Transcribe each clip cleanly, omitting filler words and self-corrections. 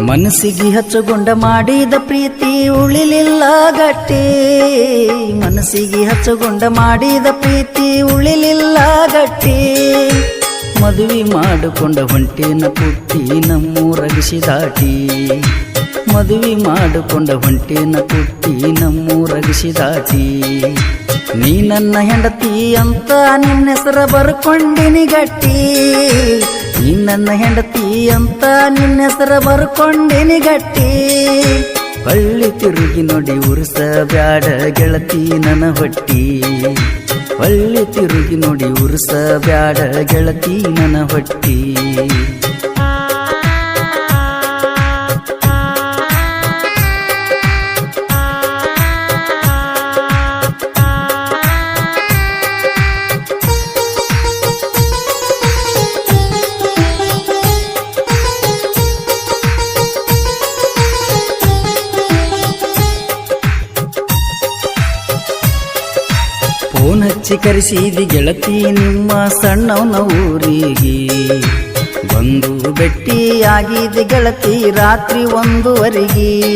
ಮನಸ್ಸಿಗೆ ಹಚ್ಚಗೊಂಡ ಮಾಡಿದ ಪ್ರೀತಿ ಉಳಿಲಿಲ್ಲ ಗಟ್ಟಿ. ಮನಸ್ಸಿಗೆ ಹಚ್ಚಗೊಂಡ ಮಾಡಿದ ಪ್ರೀತಿ ಉಳಿಲಿಲ್ಲ ಗಟ್ಟಿ. ಮದುವೆ ಮಾಡಿಕೊಂಡ ಹೊಂಟೇನ ಪುಟ್ಟಿ ನಮ್ಮೂರಗಿಸಿ ದಾಟಿ. ಮದುವೆ ಮಾಡಿಕೊಂಡ ಹೊಂಟೇನ ಪುಟ್ಟಿ ನಮ್ಮೂರಗಿಸಿ ದಾಟಿ. ನೀ ನನ್ನ ಹೆಂಡತಿ ಅಂತ ನಿನ್ನ ಹೆಸರ ಬರ್ಕೊಂಡಿನಿ ಗಟ್ಟಿ. ನೀ ನನ್ನ ಹೆಂಡತಿ ಅಂತ ನಿನ್ನ ಹೆಸರ ಬರ್ಕೊಂಡಿನಿ ಗಟ್ಟಿ. ಹಳ್ಳಿ ತಿರುಗಿ ನೋಡಿ ಉರ್ಸ ಬ್ಯಾಡ ಗೆಳತಿ ನನ್ನ ಹೊಟ್ಟಿ. ಹಳ್ಳಿ ತಿರುಗಿ ನೋಡಿ ಉರ್ಸ ಬ್ಯಾಡ ಗೆಳತಿ ನನ್ನ ಹೊಟ್ಟಿ. ಫೋನ್ ಹಚ್ಚಿ ಕರೆಸಿದಿ ಗೆಳತಿ ನಿಮ್ಮ ಸಣ್ಣವನ ಊರಿಗೆ. ಬಂದು ಭೇಟಿಯಾಗಿದ್ದ ಗೆಳತಿ ರಾತ್ರಿ 1:00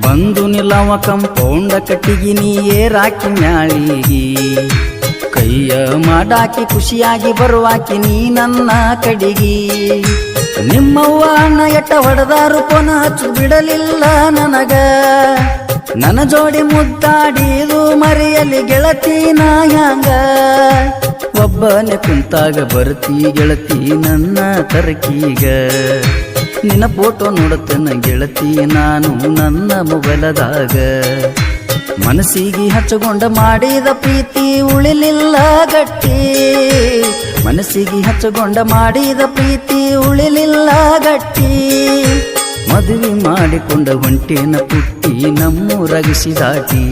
ಬಂದು ನಿಲ್ಲವ ಕಂಪೌಂಡ ಕಟ್ಟಿಗಿ ನೀ ಏರಾಕಿ ಮ್ಯಾಳಿಗಿ. ಕೈಯ ಮಾಡಾಕಿ ಖುಷಿಯಾಗಿ ಬರುವಾಕಿ ನೀ ನನ್ನ ಕಡಿಗಿ. ನಿಮ್ಮವ್ವ ಅಣ್ಣ ಎಟ್ಟ ಹೊಡೆದಾರು ಪೊನ ಹಚ್ಚು ಬಿಡಲಿಲ್ಲ ನನಗ. ನನ್ನ ಜೋಡಿ ಮುದ್ದಾಡಿದು ಮರೆಯಲಿ ಗೆಳತಿ ನಾ ಹ್ಯಾಂಗ. ಒಬ್ಬನೇ ಕುಂತಾಗ ಬರ್ತಿ ಗೆಳತಿ ನನ್ನ ತರಕೀಗ. ನಿನ್ನ ಫೋಟೋ ನೋಡುತ್ತೇನ ಗೆಳತಿ ನಾನು ನನ್ನ ಮೊಬೈಲದಾಗ. ಮನಸ್ಸಿಗೆ ಹಚ್ಚಗೊಂಡ ಮಾಡಿದ ಪ್ರೀತಿ ಉಳಿಲಿಲ್ಲ ಗಟ್ಟಿ. ಮನಸ್ಸಿಗೆ ಹಚ್ಚಗೊಂಡ ಮಾಡಿದ ಪ್ರೀತಿ ಉಳಿಲಿಲ್ಲ ಗಟ್ಟಿ. ಮದುವೆ ಮಾಡಿಕೊಂಡ ಹೊಂಟೇನ ಪುಟ್ಟಿ ನಮ್ಮೂರಗಿಸಿ ದಾಟಿ.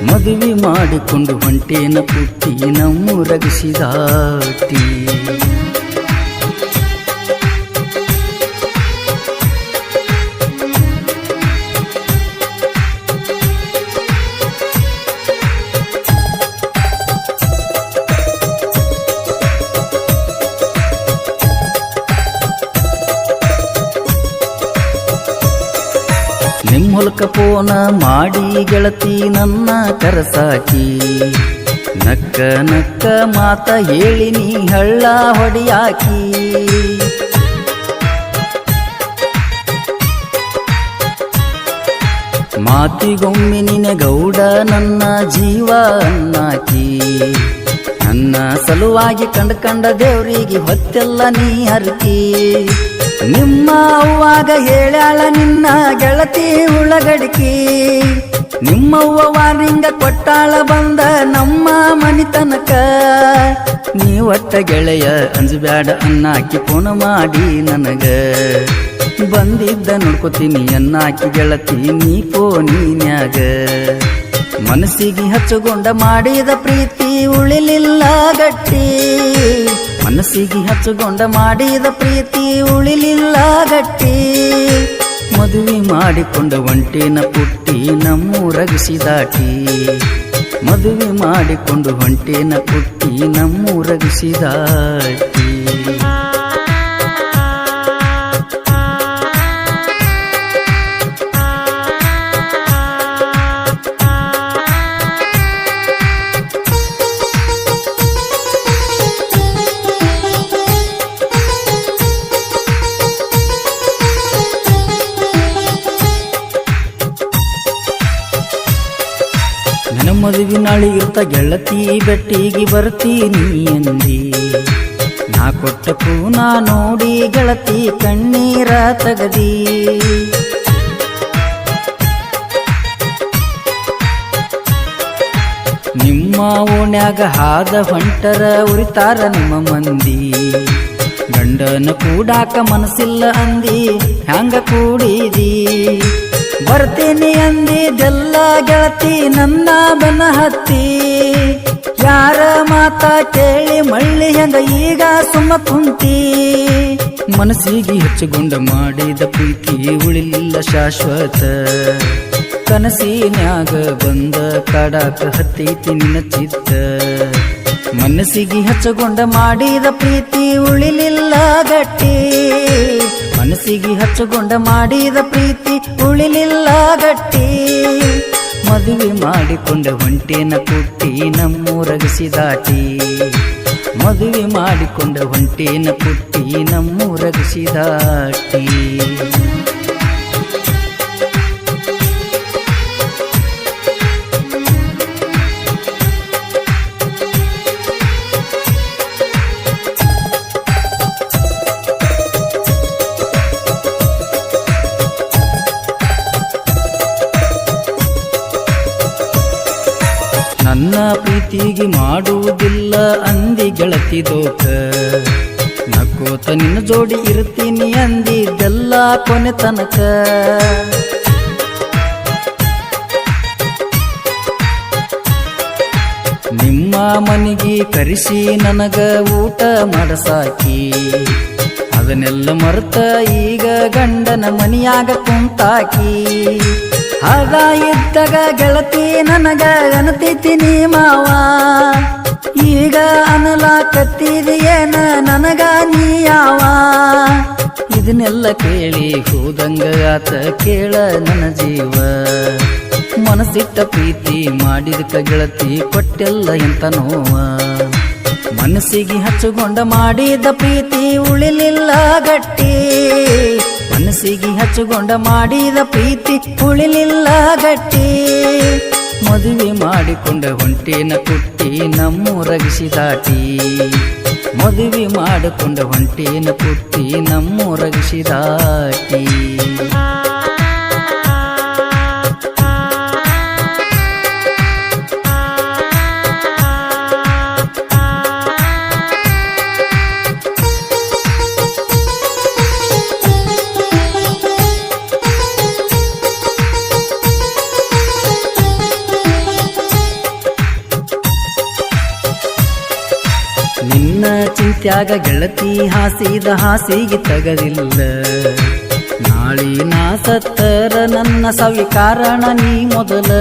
ಮದುವೆ ಮಾಡಿಕೊಂಡು ಹೊಂಟೇನ ಪುಟ್ಟಿ ನಮ್ಮೂರಗಿಸಿ ದಾಟಿ. ನಿಮ್ಮ ಹೊಲಕ ಫೋನ ಮಾಡಿ ಗೆಳತಿ ನನ್ನ ಕರಸಾಕಿ. ನಕ್ಕ ನಕ್ಕ ಮಾತ ಹೇಳಿ ನೀ ಹಳ್ಳ ಹೊಡಿಯಾಕಿ. ಮಾತಿಗೊಮ್ಮೆ ನಿನ ಗೌಡ ನನ್ನ ಜೀವ ಅನ್ನಾಕಿ. ನನ್ನ ಸಲುವಾಗಿ ಕಂಡ ದೇವ್ರಿಗೆ ಹೊತ್ತೆಲ್ಲ ನೀ ಹರಕಿ. ನಿಮ್ಮ ಅವ್ವಾಗ ಹೇಳ್ಯಾಳ ನಿನ್ನ ಗೆಳತಿ ಉಳ್ಳಗಡಿಕಿ. ನಿಮ್ಮವ್ವ ವಾರಿಂಗ ಕೊಟ್ಟಾಳ ಬಂದ ನಮ್ಮ ಮನಿತನಕ. ನೀ ಒಟ್ಟ ಗೆಳೆಯ ಅಂಜಬ್ಯಾಡ ಅನ್ನಾಕಿ ಫೋನ ಮಾಡಿ ನನಗ. ಬಂದಿದ್ದ ನೋಡ್ಕೋತೀನಿ ಅನ್ನಾಕಿ ಗೆಳತಿ ನೀ ಫೋನಿನ್ಯಾಗ. ಮನಸ್ಸಿಗೆ ಹಚ್ಚಗೊಂಡ ಮಾಡಿದ ಪ್ರೀತಿ ಉಳಿಲಿಲ್ಲ ಗಟ್ಟಿ. ಮನಸ್ಸಿಗೆ ಹಚ್ಚಗೊಂಡ ಮಾಡಿದ ಪ್ರೀತಿ ಉಳಿಲಿಲ್ಲ ಗಟ್ಟಿ. ಮದುವೆ ಮಾಡಿಕೊಂಡ ಹೊಂಟೇನ ಪುಟ್ಟಿ ನಮ್ಮೂರಗಿಸಿ ದಾಟಿ. ಮದುವೆ ಮಾಡಿಕೊಂಡು ಹೊಂಟೇನ ಪುಟ್ಟಿ ನಮ್ಮೂರಗಿಸಿ ದಾಟಿ. ನನ್ನ ಮದುವೆ ನಾಳೆ ಇರ್ತ ಗೆಳತಿ ಬೆಟ್ಟಿಗೆ ಬರ್ತೀನಿ ಅಂದಿ. ನಾ ಕೊಟ್ಟ ಪೂನ ನೋಡಿ ಗೆಳತಿ ಕಣ್ಣೀರ ತಗದಿ. ನಿಮ್ಮ ಓಣ್ಯಾಗ ಹಾದ ಹೊಂಟರ ಉರಿತಾರ ನಿಮ್ಮ ಮಂದಿ. ಗಂಡನ ಕೂಡಾಕ ಮನಸ್ಸಿಲ್ಲ ಅಂದಿ ಹ್ಯಾಂಗ ಕೂಡಿದಿ. ಬರ್ತೀನಿ ಅಂದಿದ್ದೆಲ್ಲ ಗೆಳತಿ ನನ್ನ ಬನ ಹತ್ತಿ. ಯಾರ ಮಾತ ಕೇಳಿ ಮಳ್ಳಿ ಹೆಂಗ ಈಗ ಸುಮ್ಮ ಕುಂತಿ. ಮನಸ್ಸಿಗೆ ಹಚ್ಚಗೊಂಡ ಮಾಡಿದ ಪ್ರೀತಿ ಉಳಿಲಿಲ್ಲ ಶಾಶ್ವತ. ಕನಸಿನ್ಯಾಗ ಬಂದ ಕಾಡಾಕ ಹತ್ತೈತಿ ನಿನ್ನ ಚಿತ್ತ. ಮನಸ್ಸಿಗೆ ಹಚ್ಚಗೊಂಡ ಮಾಡಿದ ಪ್ರೀತಿ ಉಳಿಲಿಲ್ಲ ಗಟ್ಟಿ. ಮನಸ್ಸಿಗೆ ಹಚ್ಚಗೊಂಡ ಮಾಡಿದ ಪ್ರೀತಿ ಉಳಿಲಿಲ್ಲ ಗಟ್ಟಿ. ಮದುವೆ ಮಾಡಿಕೊಂಡ ಹೊಂಟೇನ ಪುಟ್ಟಿ ನಮ್ಮೂರಗಸಿದಾಟಿ. ಮದುವೆ ಮಾಡಿಕೊಂಡ ಹೊಂಟೇನ ಪುಟ್ಟಿ ನಮ್ಮೂರಗಸಿದಾಟಿ. ನನ್ನ ಪ್ರೀತಿಗೆ ಮಾಡುವುದಿಲ್ಲ ಅಂದಿ ಗೆಳತಿ ದೋಖ. ನಕ್ಕೋತ ನಿನ್ನ ಜೋಡಿ ಇರ್ತೀನಿ ಅಂದಿದ್ದೆಲ್ಲ ಕೊನೆ ತನಕ. ನಿಮ್ಮ ಮನೆಗೆ ಕರೆಸಿ ನನಗ ಊಟ ಮಾಡಸಾಕಿ. ಅದನ್ನೆಲ್ಲ ಮರೆತ ಈಗ ಗಂಡನ ಮನಿಯಾಗ ಕುಂತಾಕಿ. ಆಗ ಇದ್ದಾಗ ಗೆಳತಿ ನನಗ ಅನತಿತೀನಿ ಮಾವ. ಈಗ ಅನಲಾಕತ್ತಿದೆಯೇನ ನನಗ ನೀ ಯಾವ. ಇದನ್ನೆಲ್ಲ ಕೇಳಿ ಹೋದಂಗ ಆತ ಕೇಳ ನನ್ನ ಜೀವ. ಮನಸ್ಸಿಟ್ಟ ಪ್ರೀತಿ ಮಾಡಿದಕ ಗೆಳತಿ ಕೊಟ್ಟೆಲ್ಲ ಎಂತ ನೋವ. ಮನಸ್ಸಿಗೆ ಹಚ್ಚುಗೊಂಡ ಮಾಡಿದ ಪ್ರೀತಿ ಉಳಿಲಿಲ್ಲ ಗಟ್ಟಿ. ಮನಸ್ಸಿಗೆ ಹಚ್ಚುಗೊಂಡ ಮಾಡಿದ ಪ್ರೀತಿ ಉಳಿಲಿಲ್ಲ ಗಟ್ಟಿ. ಮದುವೆ ಮಾಡಿಕೊಂಡ ಹೊಂಟೇನ ಪುಟ್ಟಿ ನಮ್ಮೂರಗಸಿದಾಟಿ. ಮದುವೆ ಮಾಡಿಕೊಂಡ ಹೊಂಟೇನ ಪುಟ್ಟಿ ನಮ್ಮೂರಗಸಿದಾಟಿ. ನಿನ್ನ ಚಿಂತ್ಯಾಗ ಗೆಳತಿ ಹಾಸಿದ ಹಾಸಿಗೆ ತಗದಿಲ್ಲ. ನಾಳಿ ನಾ ಸತ್ತರ ನನ್ನ ಸವಿ ಕಾರಣ ನೀ ಮೊದಲ.